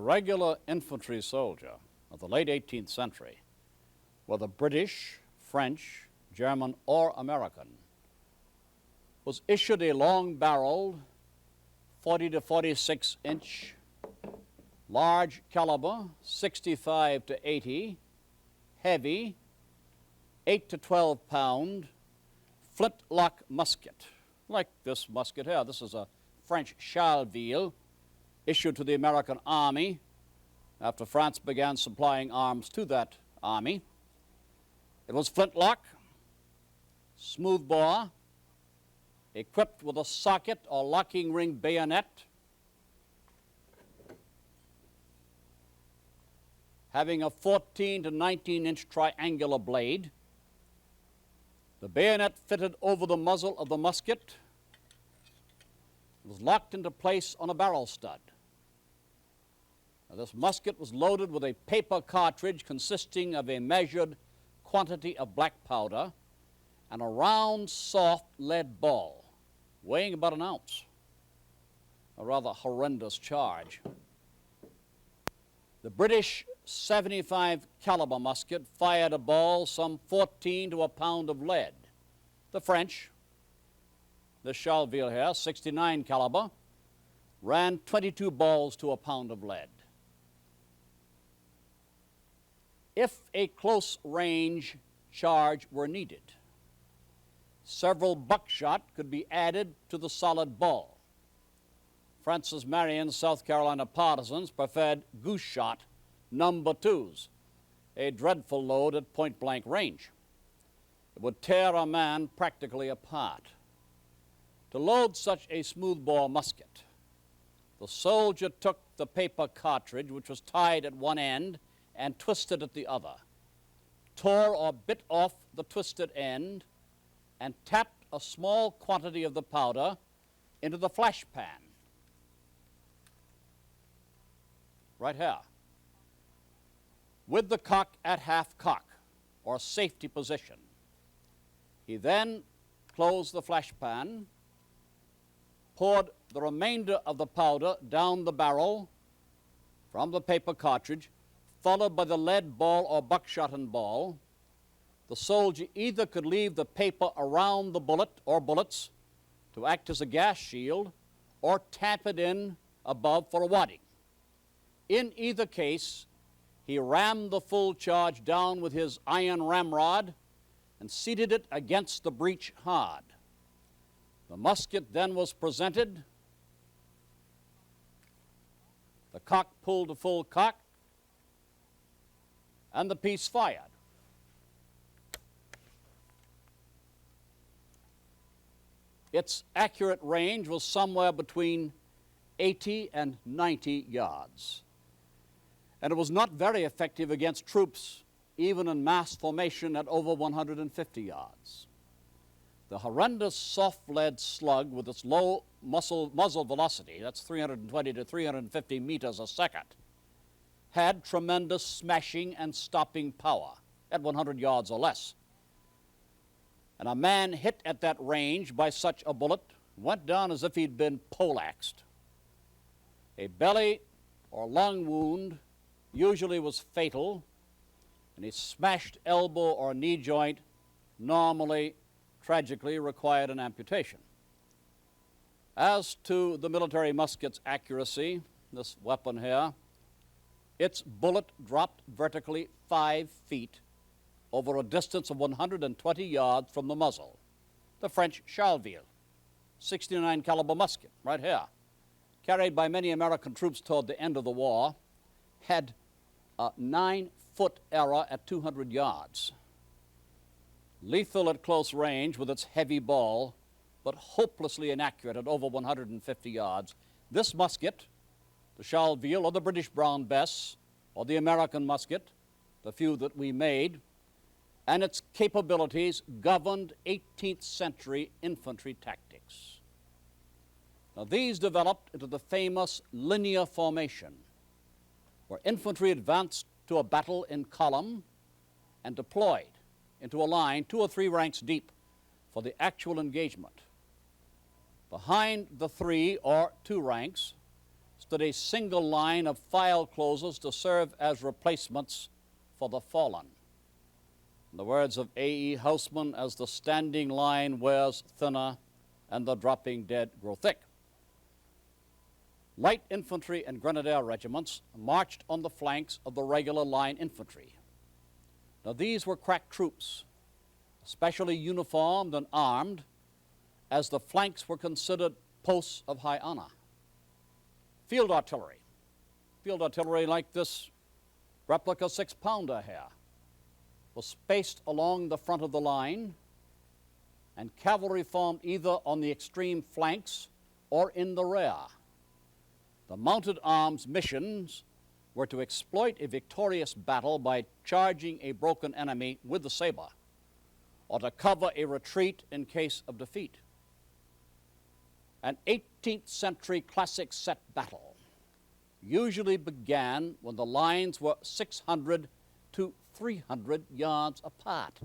regular infantry soldier of the late 18th century, whether British, French, German, or American, was issued a long-barreled 40 to 46 inch, large caliber, 65 to 80, heavy, 8 to 12 pound, flint-lock musket, like this musket here. This is a French Charleville, issued to the American Army after France began supplying arms to that army. It was flintlock, smooth bore, equipped with a socket or locking ring bayonet, having a 14 to 19 inch triangular blade. The bayonet fitted over the muzzle of the musket. It was locked into place on a barrel stud. Now, this musket was loaded with a paper cartridge consisting of a measured quantity of black powder and a round, soft lead ball weighing about an ounce. A rather horrendous charge. The British 75 caliber musket fired a ball some 14 to a pound of lead. The French, the Charleville here, 69 caliber, ran 22 balls to a pound of lead. If a close range charge were needed, several buckshot could be added to the solid ball. Francis Marion's South Carolina partisans preferred goose shot number 2s, a dreadful load at point-blank range. It would tear a man practically apart. To load such a smoothbore musket, the soldier took the paper cartridge, which was tied at one end and twisted at the other, tore or bit off the twisted end, and tapped a small quantity of the powder into the flash pan, right here, with the cock at half cock, or safety position. He then closed the flash pan, poured the remainder of the powder down the barrel from the paper cartridge, followed by the lead ball or buckshot and ball. The soldier either could leave the paper around the bullet or bullets to act as a gas shield, or tap it in above for a wadding. In either case, he rammed the full charge down with his iron ramrod and seated it against the breech hard. The musket then was presented, the cock pulled to full cock, and the piece fired. Its accurate range was somewhere between 80 and 90 yards. And it was not very effective against troops, even in mass formation at over 150 yards. The horrendous soft lead slug with its low muzzle velocity, that's 320 to 350 meters a second, had tremendous smashing and stopping power at 100 yards or less. And a man hit at that range by such a bullet went down as if he'd been poleaxed. A belly or lung wound usually was fatal, and a smashed elbow or knee joint normally, tragically, required an amputation. As to the military musket's accuracy, this weapon here, its bullet dropped vertically 5 feet over a distance of 120 yards from the muzzle. The French Charleville, 69 caliber musket, right here, carried by many American troops toward the end of the war, had a 9-foot error at 200 yards. Lethal at close range with its heavy ball, but hopelessly inaccurate at over 150 yards. This musket, the Charleville or the British Brown Bess or the American musket, the few that we made, and its capabilities governed 18th century infantry tactics. Now, these developed into the famous linear formation, where infantry advanced to a battle in column and deployed into a line 2 or 3 ranks deep for the actual engagement. Behind the 3 or 2 ranks, stood a single line of file closers to serve as replacements for the fallen. In the words of A.E. Houseman, as the standing line wears thinner and the dropping dead grow thick. Light infantry and grenadier regiments marched on the flanks of the regular line infantry. Now these were crack troops, specially uniformed and armed, as the flanks were considered posts of high honor. Field artillery like this replica 6-pounder here, was spaced along the front of the line, and cavalry formed either on the extreme flanks or in the rear. The mounted arms missions were to exploit a victorious battle by charging a broken enemy with the saber, or to cover a retreat in case of defeat. An 18th century classic set battle usually began when the lines were 600 to 300 yards apart.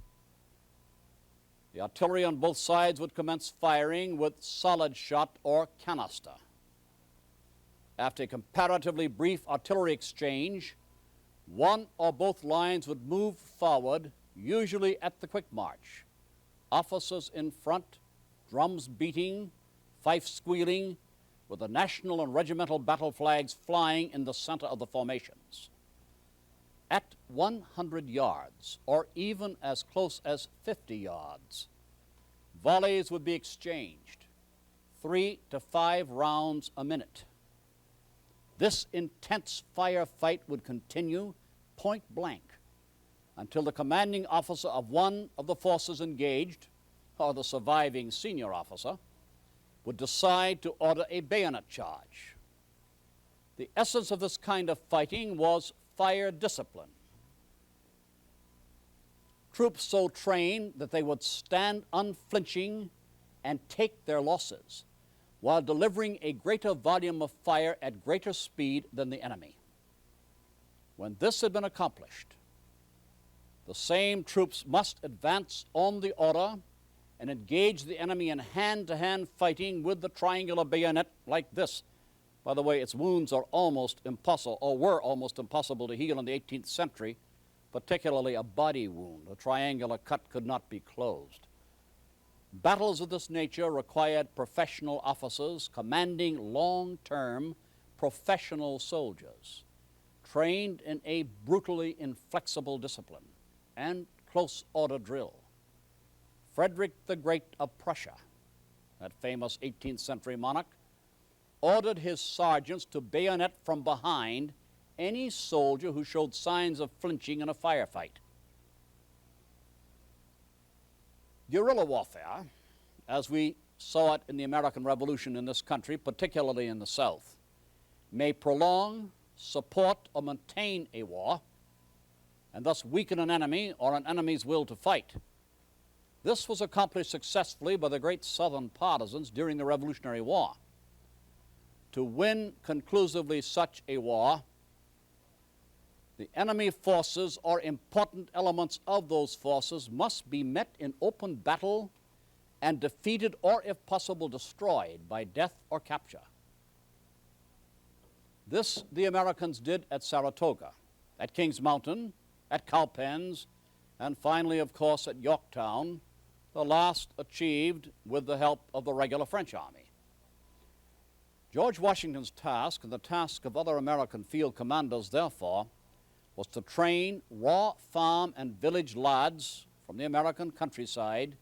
The artillery on both sides would commence firing with solid shot or canister. After a comparatively brief artillery exchange, one or both lines would move forward, usually at the quick march. Officers in front, drums beating, fifes squealing, with the national and regimental battle flags flying in the center of the formations. At 100 yards, or even as close as 50 yards, volleys would be exchanged, 3 to 5 rounds a minute. This intense firefight would continue point blank until the commanding officer of one of the forces engaged, or the surviving senior officer, would decide to order a bayonet charge. The essence of this kind of fighting was fire discipline. Troops so trained that they would stand unflinching and take their losses, while delivering a greater volume of fire at greater speed than the enemy. When this had been accomplished, the same troops must advance on the order and engage the enemy in hand-to-hand fighting with the triangular bayonet like this. By the way, its wounds are almost impossible, or were almost impossible to heal in the 18th century, particularly a body wound. A triangular cut could not be closed. Battles of this nature required professional officers commanding long-term professional soldiers, trained in a brutally inflexible discipline and close order drill. Frederick the Great of Prussia, that famous 18th century monarch, ordered his sergeants to bayonet from behind any soldier who showed signs of flinching in a firefight. Guerrilla warfare, as we saw it in the American Revolution in this country, particularly in the South, may prolong, support, or maintain a war, and thus weaken an enemy or an enemy's will to fight. This was accomplished successfully by the great Southern partisans during the Revolutionary War. To win conclusively such a war, the enemy forces or important elements of those forces must be met in open battle and defeated, or if possible destroyed, by death or capture. This the Americans did at Saratoga, at Kings Mountain, at Cowpens, and finally, of course, at Yorktown, the last achieved with the help of the regular French army. George Washington's task, and the task of other American field commanders, therefore, was to train raw farm and village lads from the American countryside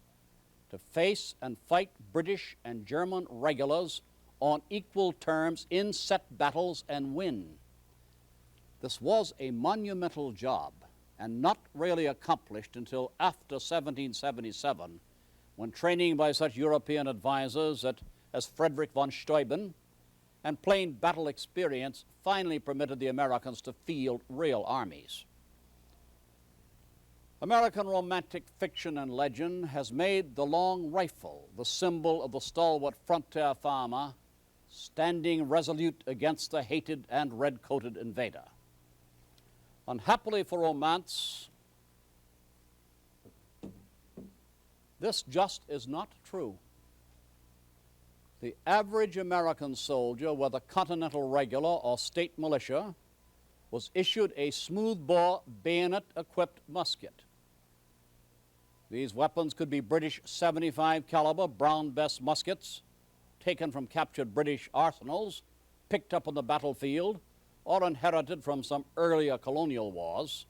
to face and fight British and German regulars on equal terms in set battles and win. This was a monumental job, and not really accomplished until after 1777, when training by such European advisors as Frederick von Steuben and plain battle experience finally permitted the Americans to field real armies. American romantic fiction and legend has made the long rifle the symbol of the stalwart frontier farmer standing resolute against the hated and red-coated invader. Unhappily for romance, this just is not true. The average American soldier, whether Continental Regular or State Militia, was issued a smoothbore bayonet-equipped musket. These weapons could be British 75 caliber Brown Bess muskets, taken from captured British arsenals, picked up on the battlefield, or inherited from some earlier colonial wars.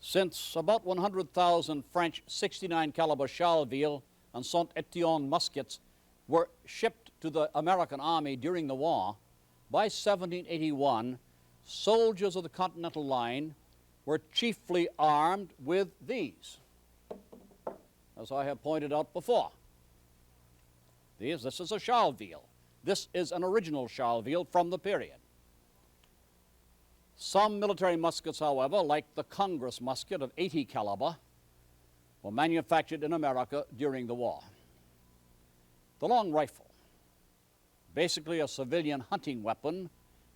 Since about 100,000 French 69 caliber Charleville and Saint-Étienne muskets were shipped to the American Army during the war, by 1781, soldiers of the Continental Line were chiefly armed with these, as I have pointed out before. This is a Charleville. This is an original Charleville from the period. Some military muskets, however, like the Congress musket of 80 caliber, were manufactured in America during the war. The long rifle, basically a civilian hunting weapon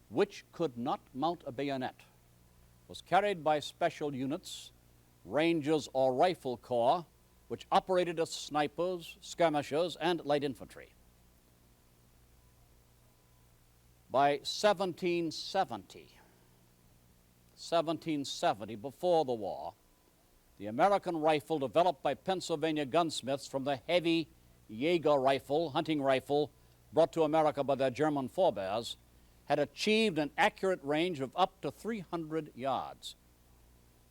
which could not mount a bayonet, was carried by special units, rangers or rifle corps, which operated as snipers, skirmishers, and light infantry. By 1770, before the war, the American rifle developed by Pennsylvania gunsmiths from the heavy Jaeger rifle, hunting rifle, brought to America by their German forebears, had achieved an accurate range of up to 300 yards,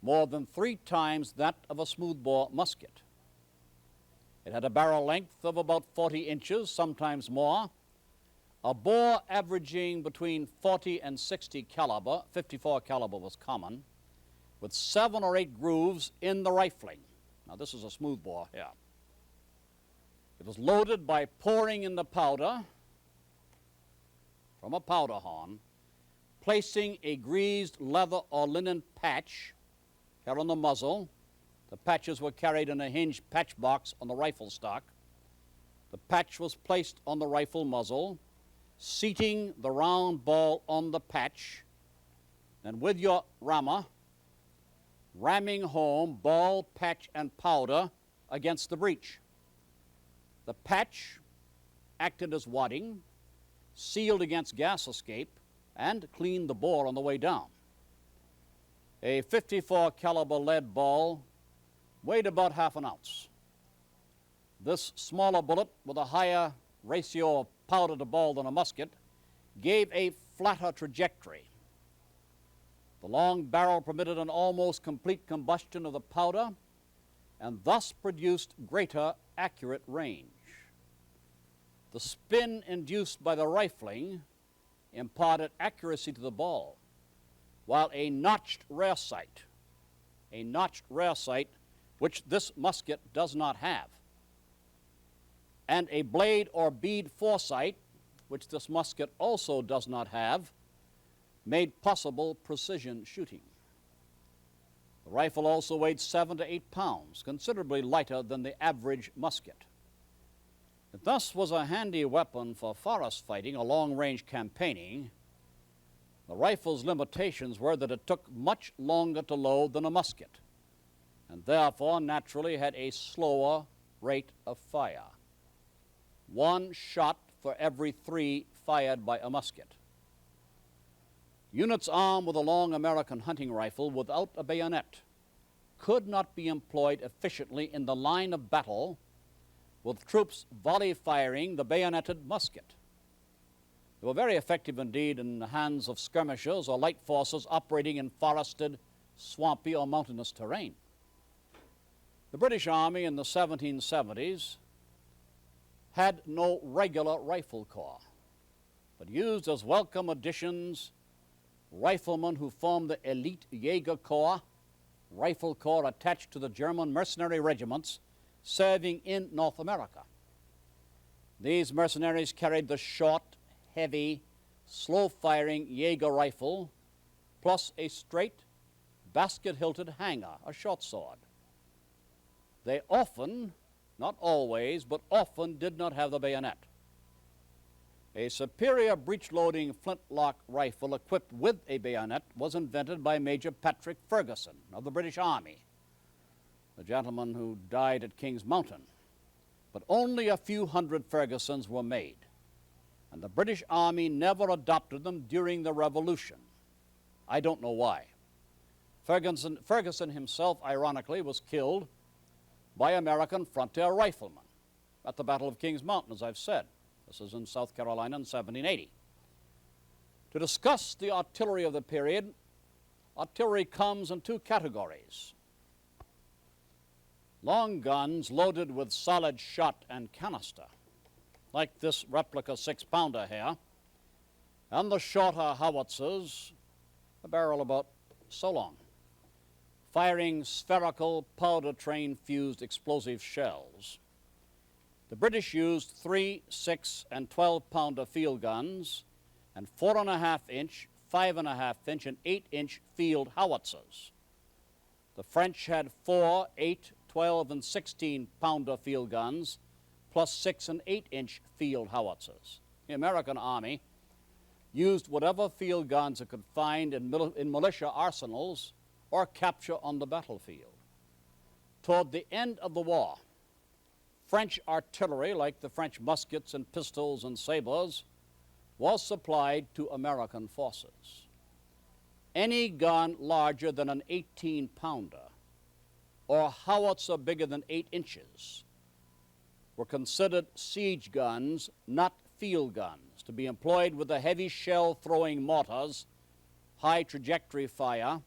more than 3 times that of a smoothbore musket. It had a barrel length of about 40 inches, sometimes more, a bore averaging between 40 and 60 caliber, 54 caliber was common, with 7 or 8 grooves in the rifling. Now this is a smoothbore here. It was loaded by pouring in the powder from a powder horn, placing a greased leather or linen patch here on the muzzle. The patches were carried in a hinged patch box on the rifle stock. The patch was placed on the rifle muzzle, seating the round ball on the patch, and with your rammer, ramming home ball, patch, and powder against the breech. The patch acted as wadding, sealed against gas escape, and cleaned the bore on the way down. A 54 caliber lead ball weighed about half an ounce. This smaller bullet, with a higher ratio of powder to ball than a musket, gave a flatter trajectory. The long barrel permitted an almost complete combustion of the powder and thus produced greater accurate range. The spin induced by the rifling imparted accuracy to the ball, while a notched rear sight, which this musket does not have, and a blade or bead foresight, which this musket also does not have, made possible precision shooting. The rifle also weighed 7 to 8 pounds, considerably lighter than the average musket. It thus was a handy weapon for forest fighting or long-range campaigning. The rifle's limitations were that it took much longer to load than a musket, and therefore naturally had a slower rate of fire. 1 shot for every 3 fired by a musket. Units armed with a long American hunting rifle without a bayonet could not be employed efficiently in the line of battle with troops volley firing the bayoneted musket. They were very effective indeed in the hands of skirmishers or light forces operating in forested, swampy, or mountainous terrain. The British Army in the 1770s had no regular rifle corps, but used as welcome additions riflemen who formed the elite Jaeger Corps, rifle corps attached to the German mercenary regiments serving in North America. These mercenaries carried the short, heavy, slow-firing Jaeger rifle, plus a straight, basket-hilted hanger, a short sword. They often, not always, but often did not have the bayonet. A superior breech-loading flint-lock rifle equipped with a bayonet was invented by Major Patrick Ferguson of the British Army, the gentleman who died at King's Mountain. But only a few hundred Fergusons were made. and the British Army never adopted them during the Revolution. I don't know why. Ferguson himself, ironically, was killed by American frontier riflemen at the Battle of Kings Mountain, as I've said. This is in South Carolina in 1780. To discuss the artillery of the period, artillery comes in two categories. Long guns loaded with solid shot and canister, like this replica 6-pounder here, and the shorter howitzers, a barrel about so long, firing spherical powder train fused explosive shells. The British used 3, 6, and 12-pounder field guns and 4.5-inch, 5.5-inch, and 8-inch field howitzers. The French had 4, 8, 12, and 16-pounder field guns, plus 6 and 8-inch field howitzers. The American Army used whatever field guns it could find in militia arsenals or capture on the battlefield. Toward the end of the war, French artillery, like the French muskets and pistols and sabers, was supplied to American forces. Any gun larger than an 18-pounder or howitzer bigger than 8 inches were considered siege guns, not field guns, to be employed with the heavy shell-throwing mortars, high trajectory fire,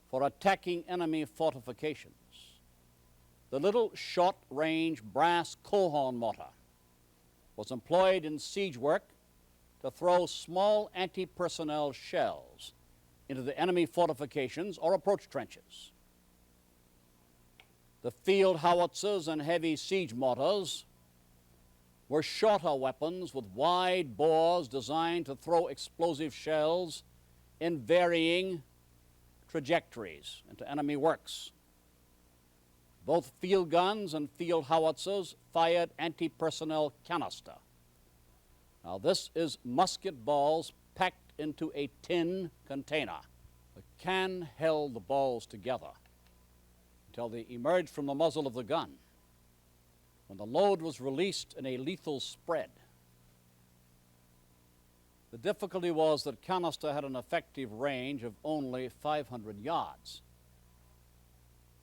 for attacking enemy fortifications. The little short-range brass coehorn mortar was employed in siege work to throw small anti-personnel shells into the enemy fortifications or approach trenches. The field howitzers and heavy siege mortars were shorter weapons with wide bores designed to throw explosive shells in varying trajectories into enemy works. Both field guns and field howitzers fired anti-personnel canister. Now this is musket balls packed into a tin container. The can held the balls together until they emerged from the muzzle of the gun, when the load was released in a lethal spread. The difficulty was that canister had an effective range of only 500 yards.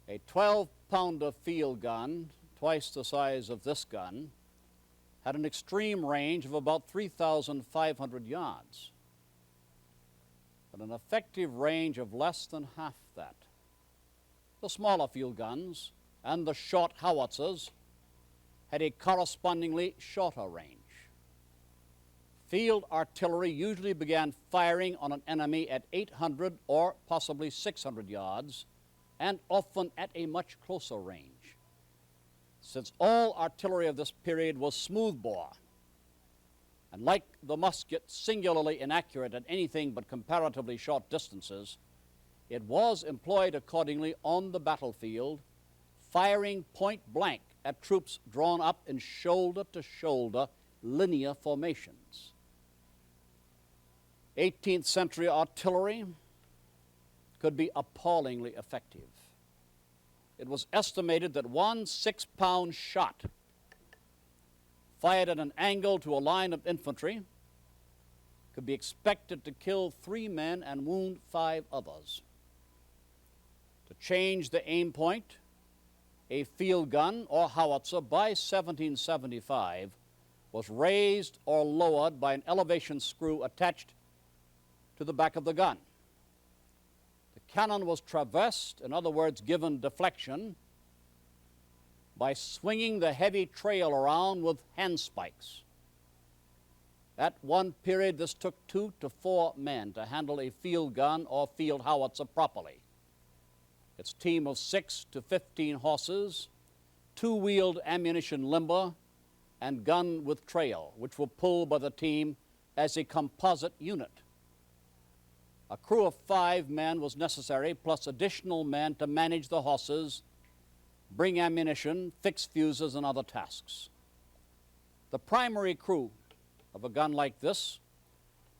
A 12-pounder field gun, twice the size of this gun, had an extreme range of about 3,500 yards, but an effective range of less than half that. The smaller field guns and the short howitzers had a correspondingly shorter range. Field artillery usually began firing on an enemy at 800 or possibly 600 yards, and often at a much closer range. Since all artillery of this period was smoothbore, and like the musket, singularly inaccurate at anything but comparatively short distances, it was employed accordingly on the battlefield, firing point blank at troops drawn up in shoulder-to-shoulder linear formations. 18th century artillery could be appallingly effective. It was estimated that one 6-pound shot fired at an angle to a line of infantry could be expected to kill 3 men and wound 5 others. To change the aim point, a field gun or howitzer by 1775 was raised or lowered by an elevation screw attached to the back of the gun. The cannon was traversed, in other words, given deflection, by swinging the heavy trail around with handspikes. At one period, this took 2 to 4 men to handle a field gun or field howitzer properly. Its team of 6 to 15 horses, 2-wheeled ammunition limber, and gun with trail, which were pulled by the team as a composite unit. A crew of 5 men was necessary, plus additional men to manage the horses, bring ammunition, fix fuses, and other tasks. The primary crew of a gun like this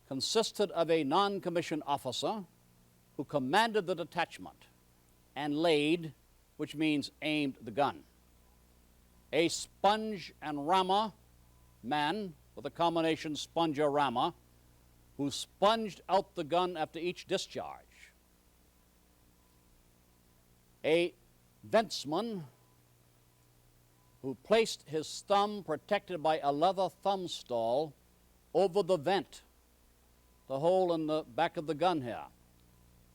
consisted of a non-commissioned officer who commanded the detachment and laid, which means aimed the gun. A sponge and rammer man with a combination sponger rammer who sponged out the gun after each discharge. A ventsman who placed his thumb, protected by a leather thumb stall, over the vent, the hole in the back of the gun here,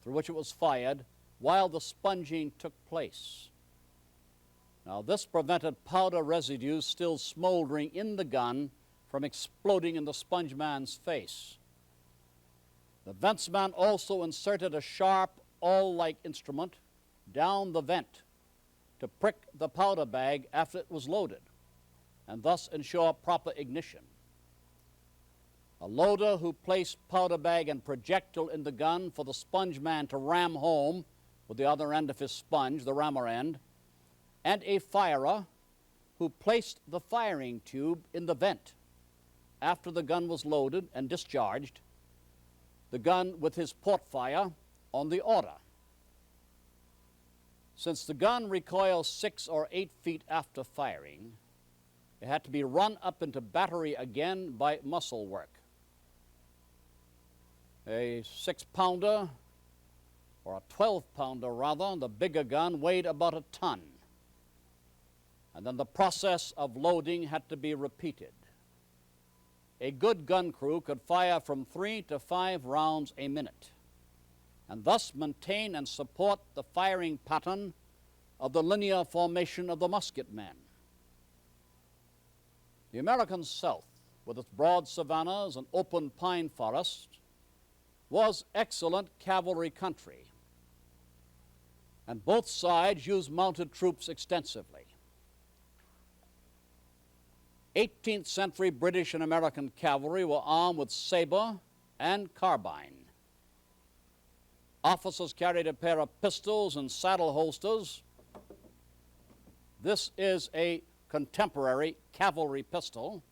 through which it was fired while the sponging took place. Now, this prevented powder residues still smoldering in the gun from exploding in the sponge man's face. The ventsman also inserted a sharp, awl-like instrument down the vent to prick the powder bag after it was loaded, and thus ensure proper ignition. A loader who placed powder bag and projectile in the gun for the sponge man to ram home with the other end of his sponge, the rammer end, and a firer who placed the firing tube in the vent after the gun was loaded and discharged, the gun with his port fire on the order. Since the gun recoils 6 or 8 feet after firing, it had to be run up into battery again by muscle work. A 6-pounder, or a 12-pounder rather, the bigger gun weighed about a ton. And then the process of loading had to be repeated. A good gun crew could fire from 3 to 5 rounds a minute, and thus maintain and support the firing pattern of the linear formation of the musket men. The American South, with its broad savannas and open pine forests, was excellent cavalry country, and both sides used mounted troops extensively. 18th century British and American cavalry were armed with saber and carbine. Officers carried a pair of pistols and saddle holsters. This is a contemporary cavalry pistol,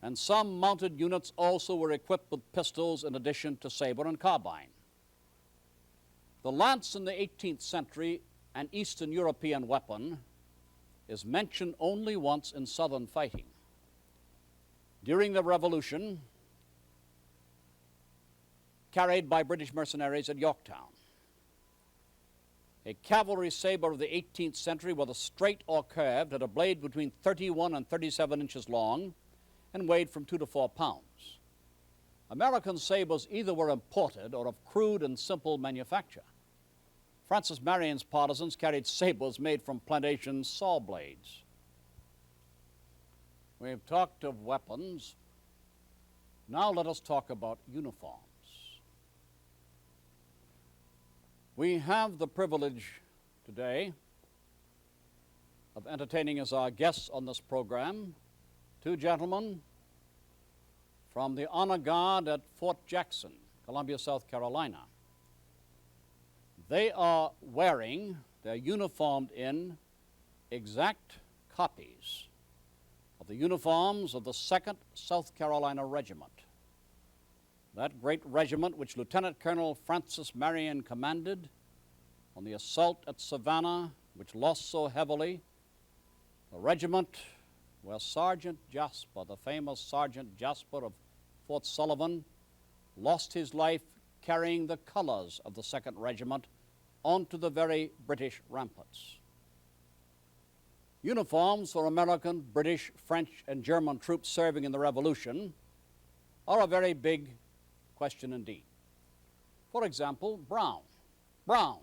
and some mounted units also were equipped with pistols in addition to saber and carbine. The lance in the 18th century, an Eastern European weapon, is mentioned only once in southern fighting. During the Revolution, carried by British mercenaries at Yorktown. A cavalry saber of the 18th century, whether straight or curved, had a blade between 31 and 37 inches long and weighed from 2 to 4 pounds. American sabers either were imported or of crude and simple manufacture. Francis Marion's partisans carried sabers made from plantation saw blades. We've talked of weapons. Now let us talk about uniforms. We have the privilege today of entertaining as our guests on this program 2 gentlemen from the Honor Guard at Fort Jackson, Columbia, South Carolina. They are wearing, they're uniformed in exact copies of the uniforms of the 2nd South Carolina Regiment. That great regiment which Lieutenant Colonel Francis Marion commanded on the assault at Savannah, which lost so heavily. The regiment where Sergeant Jasper, the famous Sergeant Jasper of Fort Sullivan, lost his life carrying the colors of the 2nd Regiment onto the very British ramparts. Uniforms for American, British, French, and German troops serving in the Revolution are a very big question indeed. For example, brown. Brown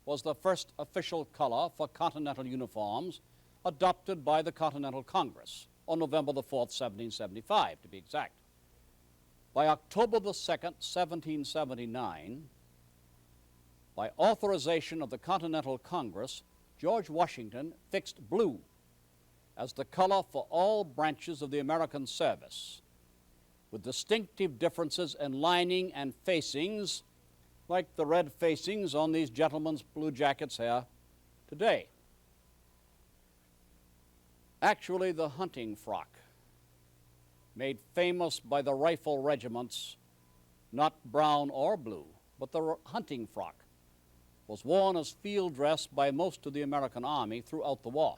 was the first official color for Continental uniforms adopted by the Continental Congress on November the 4th, 1775, to be exact. By October the 2nd, 1779, by authorization of the Continental Congress, George Washington fixed blue as the color for all branches of the American service, with distinctive differences in lining and facings, like the red facings on these gentlemen's blue jackets here today. Actually, the hunting frock, made famous by the rifle regiments, not brown or blue, but the hunting frock, was worn as field dress by most of the American Army throughout the war.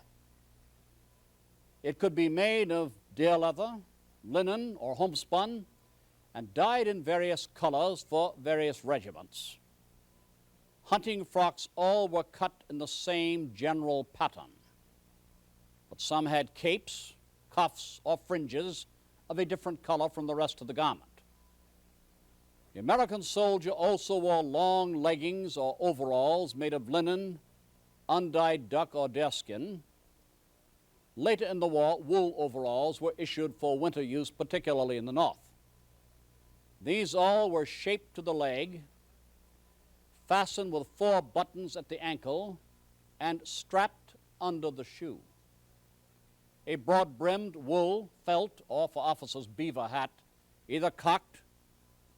It could be made of deer leather, linen or homespun, and dyed in various colors for various regiments. Hunting frocks all were cut in the same general pattern, but some had capes, cuffs, or fringes of a different color from the rest of the garment. The American soldier also wore long leggings or overalls made of linen, undyed duck or deerskin. Later in the war, wool overalls were issued for winter use, particularly in the north. These all were shaped to the leg, fastened with 4 buttons at the ankle, and strapped under the shoe. A broad-brimmed wool, felt, or for officers beaver hat, either cocked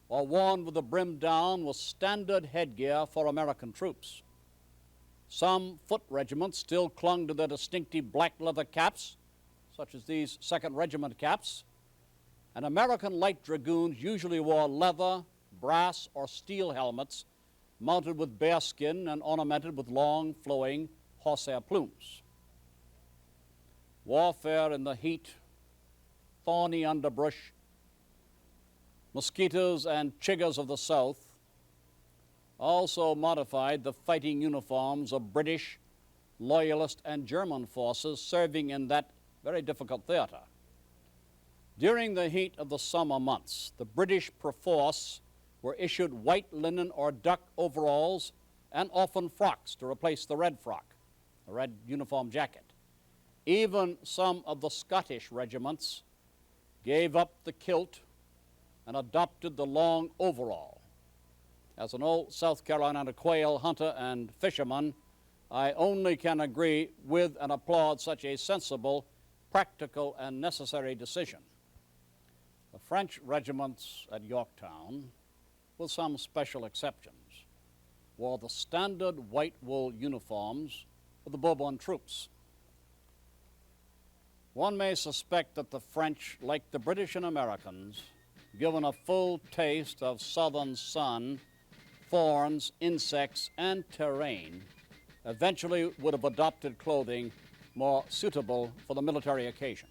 or worn with the brim down, was standard headgear for American troops. Some foot regiments still clung to their distinctive black leather caps, such as these 2nd Regiment caps, and American light dragoons usually wore leather, brass, or steel helmets mounted with bearskin and ornamented with long, flowing horsehair plumes. Warfare in the heat, thorny underbrush, mosquitoes and chiggers of the South also modified the fighting uniforms of British, Loyalist, and German forces serving in that very difficult theater. During the heat of the summer months, the British perforce were issued white linen or duck overalls and often frocks to replace the red frock, the red uniform jacket. Even some of the Scottish regiments gave up the kilt and adopted the long overall. As an old South Carolina quail hunter and fisherman, I only can agree with and applaud such a sensible, practical, and necessary decision. The French regiments at Yorktown, with some special exceptions, wore the standard white wool uniforms of the Bourbon troops. One may suspect that the French, like the British and Americans, given a full taste of southern sun, thorns, insects, and terrain, eventually would have adopted clothing more suitable for the military occasion.